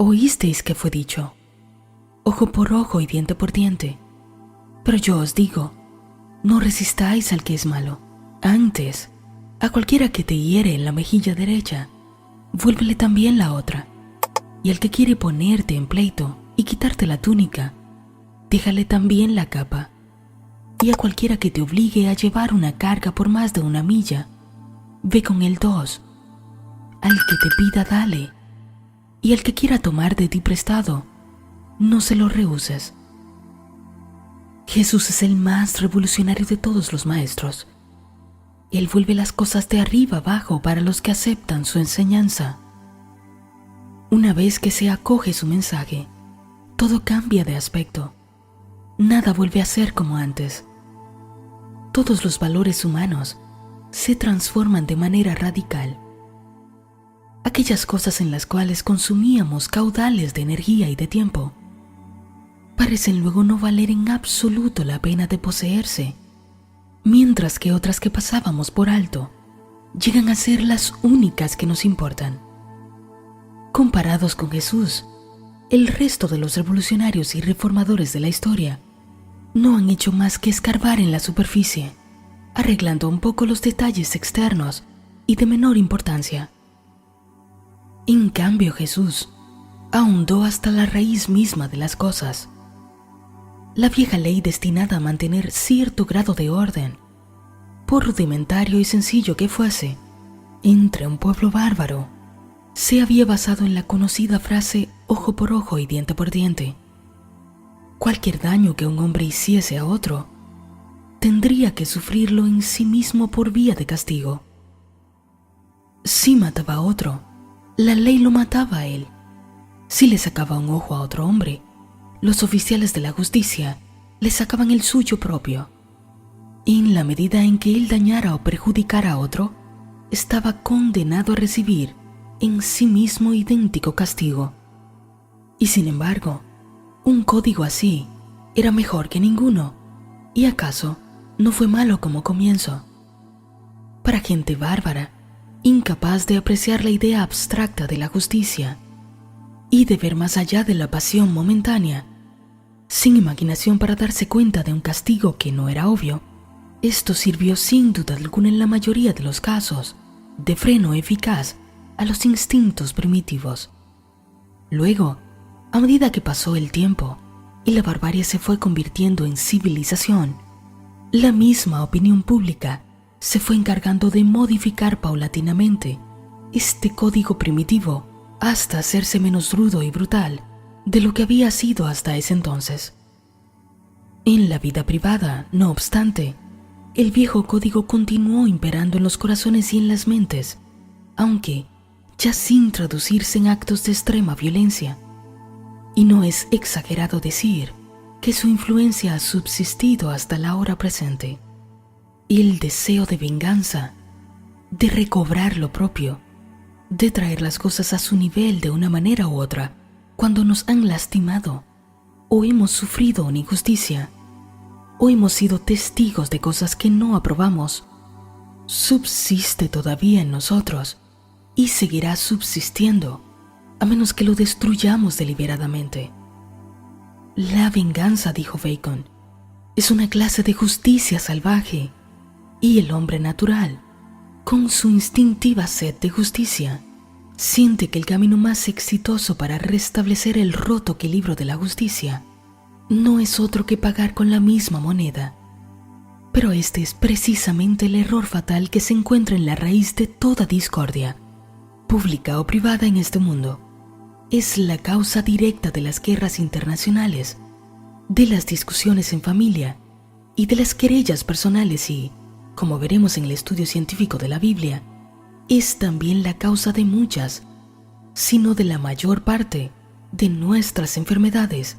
Oísteis que fue dicho, ojo por ojo y diente por diente. Pero yo os digo, no resistáis al que es malo. Antes, a cualquiera que te hiere en la mejilla derecha, vuélvele también la otra. Y al que quiere ponerte en pleito y quitarte la túnica, déjale también la capa. Y a cualquiera que te obligue a llevar una carga por más de 1 milla, ve con él 2. Al que te pida, dale. Y al que quiera tomar de ti prestado, no se lo rehuses. Jesús es el más revolucionario de todos los maestros. Él vuelve las cosas de arriba abajo para los que aceptan su enseñanza. Una vez que se acoge su mensaje, todo cambia de aspecto. Nada vuelve a ser como antes. Todos los valores humanos se transforman de manera radical. Aquellas cosas en las cuales consumíamos caudales de energía y de tiempo parecen luego no valer en absoluto la pena de poseerse, mientras que otras que pasábamos por alto llegan a ser las únicas que nos importan. Comparados con Jesús, el resto de los revolucionarios y reformadores de la historia no han hecho más que escarbar en la superficie, arreglando un poco los detalles externos y de menor importancia. En cambio, Jesús ahondó hasta la raíz misma de las cosas. La vieja ley destinada a mantener cierto grado de orden, por rudimentario y sencillo que fuese, entre un pueblo bárbaro, se había basado en la conocida frase ojo por ojo y diente por diente. Cualquier daño que un hombre hiciese a otro, tendría que sufrirlo en sí mismo por vía de castigo. Si mataba a otro, la ley lo mataba a él. Si le sacaba un ojo a otro hombre, los oficiales de la justicia le sacaban el suyo propio. En la medida en que él dañara o perjudicara a otro, estaba condenado a recibir en sí mismo idéntico castigo. Y sin embargo, un código así era mejor que ninguno, y acaso no fue malo como comienzo. Para gente bárbara, incapaz de apreciar la idea abstracta de la justicia y de ver más allá de la pasión momentánea, sin imaginación para darse cuenta de un castigo que no era obvio, esto sirvió sin duda alguna en la mayoría de los casos de freno eficaz a los instintos primitivos. Luego, a medida que pasó el tiempo y la barbarie se fue convirtiendo en civilización, la misma opinión pública se fue encargando de modificar paulatinamente este código primitivo hasta hacerse menos rudo y brutal de lo que había sido hasta ese entonces. En la vida privada, no obstante, el viejo código continuó imperando en los corazones y en las mentes, aunque ya sin traducirse en actos de extrema violencia. Y no es exagerado decir que su influencia ha subsistido hasta la hora presente. El deseo de venganza, de recobrar lo propio, de traer las cosas a su nivel de una manera u otra cuando nos han lastimado o hemos sufrido una injusticia o hemos sido testigos de cosas que no aprobamos, subsiste todavía en nosotros y seguirá subsistiendo a menos que lo destruyamos deliberadamente. La venganza, dijo Bacon, es una clase de justicia salvaje, y el hombre natural, con su instintiva sed de justicia, siente que el camino más exitoso para restablecer el roto equilibrio de la justicia no es otro que pagar con la misma moneda. Pero este es precisamente el error fatal que se encuentra en la raíz de toda discordia, pública o privada en este mundo. Es la causa directa de las guerras internacionales, de las discusiones en familia y de las querellas personales y, como veremos en el estudio científico de la Biblia, es también la causa de muchas, si no de la mayor parte, de nuestras enfermedades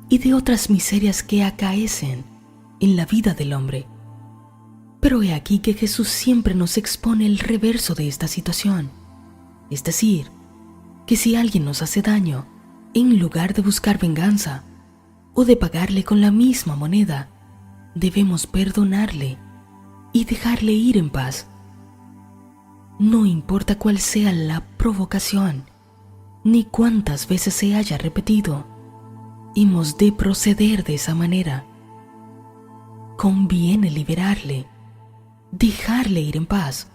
y de otras miserias que acaecen en la vida del hombre. Pero he aquí que Jesús siempre nos expone el reverso de esta situación, es decir, que si alguien nos hace daño, en lugar de buscar venganza o de pagarle con la misma moneda, debemos perdonarle y dejarle ir en paz. No importa cuál sea la provocación, ni cuántas veces se haya repetido. Hemos de proceder de esa manera. Conviene liberarle, dejarle ir en paz,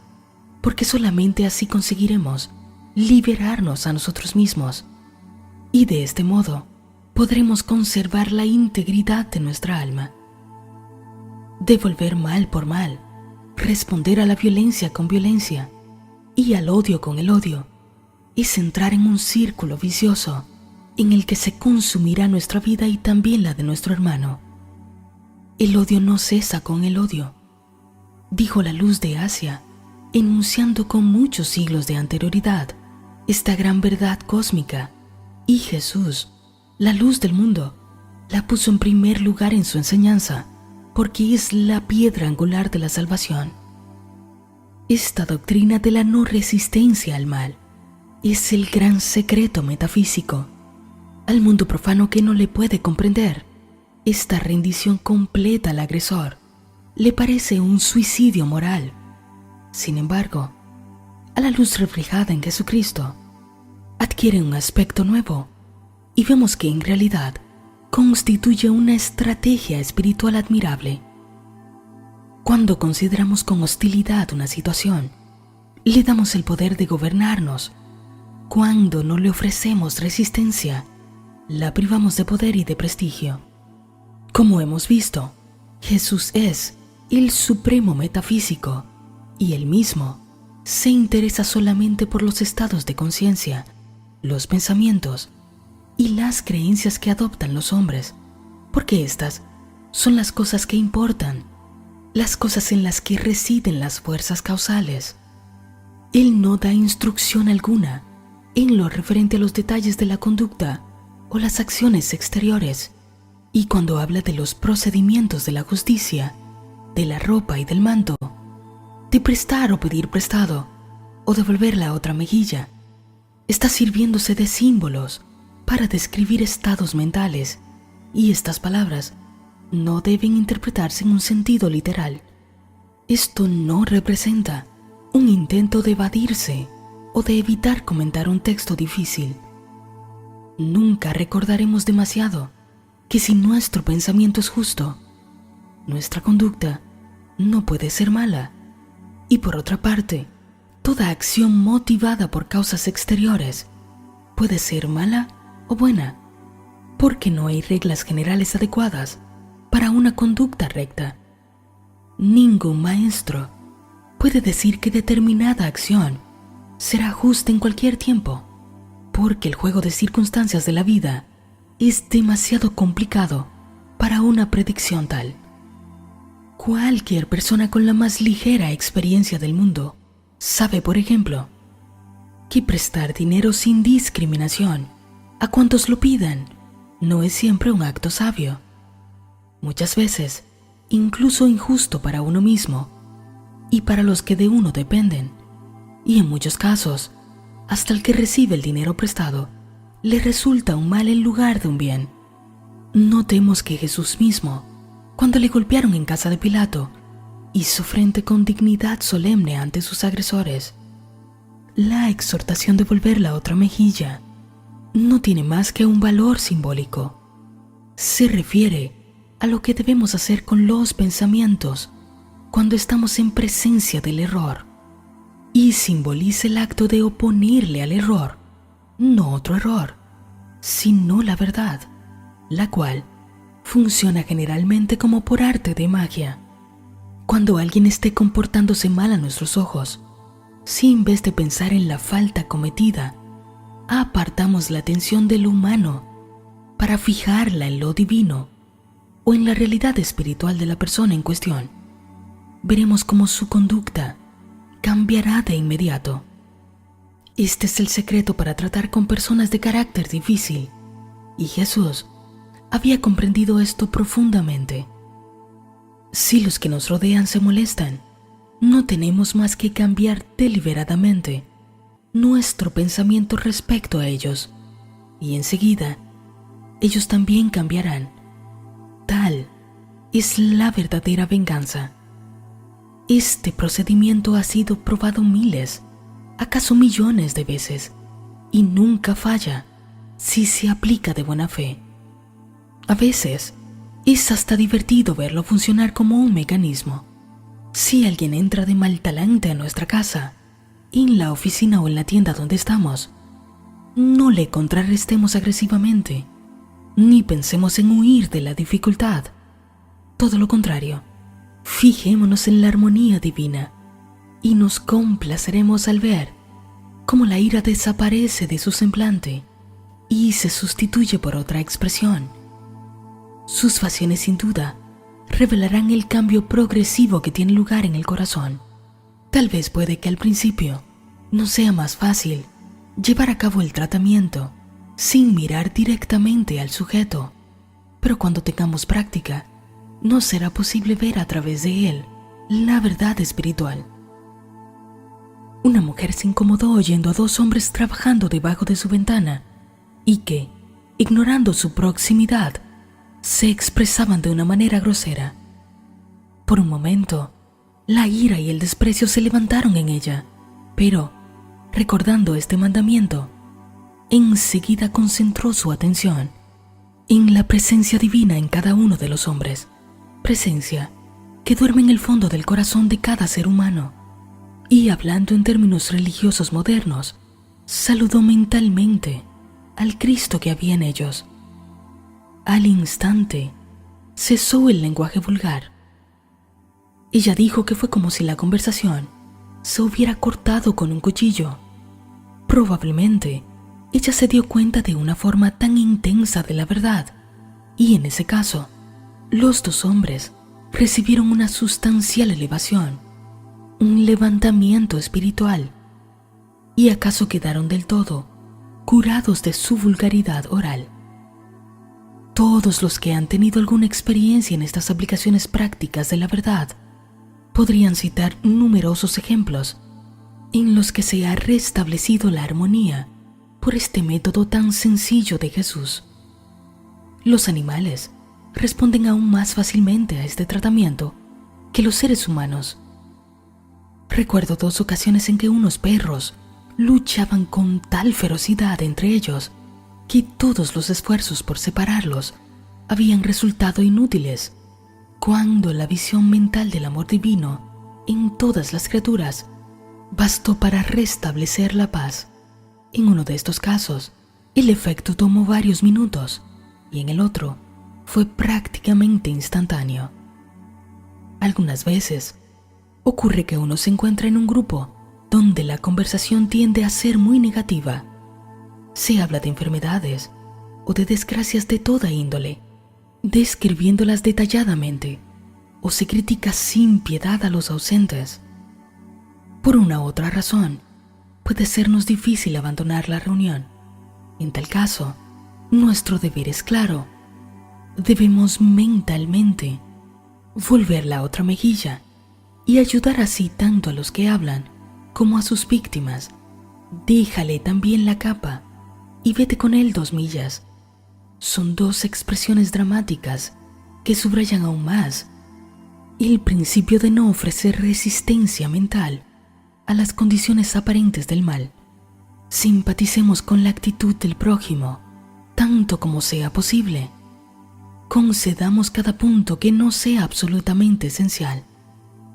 porque solamente así conseguiremos liberarnos a nosotros mismos, y de este modo podremos conservar la integridad de nuestra alma. Devolver mal por mal, responder a la violencia con violencia y al odio con el odio, es entrar en un círculo vicioso en el que se consumirá nuestra vida y también la de nuestro hermano. El odio no cesa con el odio, dijo la luz de Asia, enunciando con muchos siglos de anterioridad esta gran verdad cósmica, y Jesús, la luz del mundo, la puso en primer lugar en su enseñanza, porque es la piedra angular de la salvación. Esta doctrina de la no resistencia al mal es el gran secreto metafísico. Al mundo profano que no le puede comprender, esta rendición completa al agresor le parece un suicidio moral. Sin embargo, a la luz reflejada en Jesucristo, adquiere un aspecto nuevo y vemos que en realidad constituye una estrategia espiritual admirable. Cuando consideramos con hostilidad una situación, le damos el poder de gobernarnos. Cuando no le ofrecemos resistencia, la privamos de poder y de prestigio. Como hemos visto, Jesús es el supremo metafísico y él mismo se interesa solamente por los estados de conciencia, los pensamientos y las creencias que adoptan los hombres, porque estas son las cosas que importan, las cosas en las que residen las fuerzas causales. Él no da instrucción alguna en lo referente a los detalles de la conducta o las acciones exteriores, y cuando habla de los procedimientos de la justicia, de la ropa y del manto, de prestar o pedir prestado, o devolver la otra mejilla, está sirviéndose de símbolos para describir estados mentales, y estas palabras no deben interpretarse en un sentido literal. Esto no representa un intento de evadirse o de evitar comentar un texto difícil. Nunca recordaremos demasiado que si nuestro pensamiento es justo, nuestra conducta no puede ser mala. Y por otra parte, toda acción motivada por causas exteriores puede ser mala o buena, porque no hay reglas generales adecuadas para una conducta recta. Ningún maestro puede decir que determinada acción será justa en cualquier tiempo, porque el juego de circunstancias de la vida es demasiado complicado para una predicción tal. Cualquier persona con la más ligera experiencia del mundo sabe, por ejemplo, que prestar dinero sin discriminación a cuantos lo pidan no es siempre un acto sabio. Muchas veces, incluso injusto para uno mismo y para los que de uno dependen, y en muchos casos, hasta el que recibe el dinero prestado le resulta un mal en lugar de un bien. Notemos que Jesús mismo, cuando le golpearon en casa de Pilato, hizo frente con dignidad solemne ante sus agresores. La exhortación de volver la otra mejilla no tiene más que un valor simbólico. Se refiere a lo que debemos hacer con los pensamientos cuando estamos en presencia del error, y simboliza el acto de oponerle al error, no otro error, sino la verdad, la cual funciona generalmente como por arte de magia. Cuando alguien esté comportándose mal a nuestros ojos, si en vez de pensar en la falta cometida, apartamos la atención de lo humano para fijarla en lo divino o en la realidad espiritual de la persona en cuestión, veremos cómo su conducta cambiará de inmediato. Este es el secreto para tratar con personas de carácter difícil, y Jesús había comprendido esto profundamente. Si los que nos rodean se molestan, no tenemos más que cambiar deliberadamente nuestro pensamiento respecto a ellos, y enseguida ellos también cambiarán. Tal es la verdadera venganza. Este procedimiento ha sido probado miles, acaso millones de veces, y nunca falla si se aplica de buena fe. A veces es hasta divertido verlo funcionar como un mecanismo. Si alguien entra de mal talante a nuestra casa, en la oficina o en la tienda donde estamos, no le contrarrestemos agresivamente, ni pensemos en huir de la dificultad. Todo lo contrario, fijémonos en la armonía divina y nos complaceremos al ver cómo la ira desaparece de su semblante y se sustituye por otra expresión. Sus facciones sin duda revelarán el cambio progresivo que tiene lugar en el corazón. Tal vez puede que al principio no sea más fácil llevar a cabo el tratamiento sin mirar directamente al sujeto, pero cuando tengamos práctica, no será posible ver a través de él la verdad espiritual. Una mujer se incomodó oyendo a dos hombres trabajando debajo de su ventana y que, ignorando su proximidad, se expresaban de una manera grosera. Por un momento, la ira y el desprecio se levantaron en ella, pero, recordando este mandamiento, enseguida concentró su atención en la presencia divina en cada uno de los hombres, presencia que duerme en el fondo del corazón de cada ser humano, y hablando en términos religiosos modernos, saludó mentalmente al Cristo que había en ellos. Al instante, cesó el lenguaje vulgar. Ella dijo que fue como si la conversación se hubiera cortado con un cuchillo. Probablemente, ella se dio cuenta de una forma tan intensa de la verdad, y en ese caso, los dos hombres recibieron una sustancial elevación, un levantamiento espiritual, y acaso quedaron del todo curados de su vulgaridad oral. Todos los que han tenido alguna experiencia en estas aplicaciones prácticas de la verdad podrían citar numerosos ejemplos en los que se ha restablecido la armonía por este método tan sencillo de Jesús. Los animales responden aún más fácilmente a este tratamiento que los seres humanos. Recuerdo 2 ocasiones en que unos perros luchaban con tal ferocidad entre ellos que todos los esfuerzos por separarlos habían resultado inútiles, cuando la visión mental del amor divino en todas las criaturas bastó para restablecer la paz. En uno de estos casos, el efecto tomó varios minutos y en el otro fue prácticamente instantáneo. Algunas veces ocurre que uno se encuentra en un grupo donde la conversación tiende a ser muy negativa. Se habla de enfermedades o de desgracias de toda índole, describiéndolas detalladamente, o se critica sin piedad a los ausentes. Por una u otra razón, puede sernos difícil abandonar la reunión. En tal caso, nuestro deber es claro. Debemos mentalmente volver la otra mejilla y ayudar así tanto a los que hablan como a sus víctimas. Déjale también la capa y vete con él 2 millas. Son 2 expresiones dramáticas que subrayan aún más el principio de no ofrecer resistencia mental a las condiciones aparentes del mal. Simpaticemos con la actitud del prójimo, tanto como sea posible. Concedamos cada punto que no sea absolutamente esencial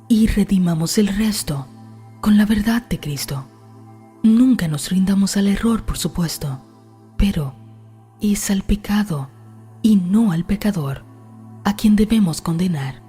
y redimamos el resto con la verdad de Cristo. Nunca nos rindamos al error, por supuesto, pero es al pecado y no al pecador a quien debemos condenar.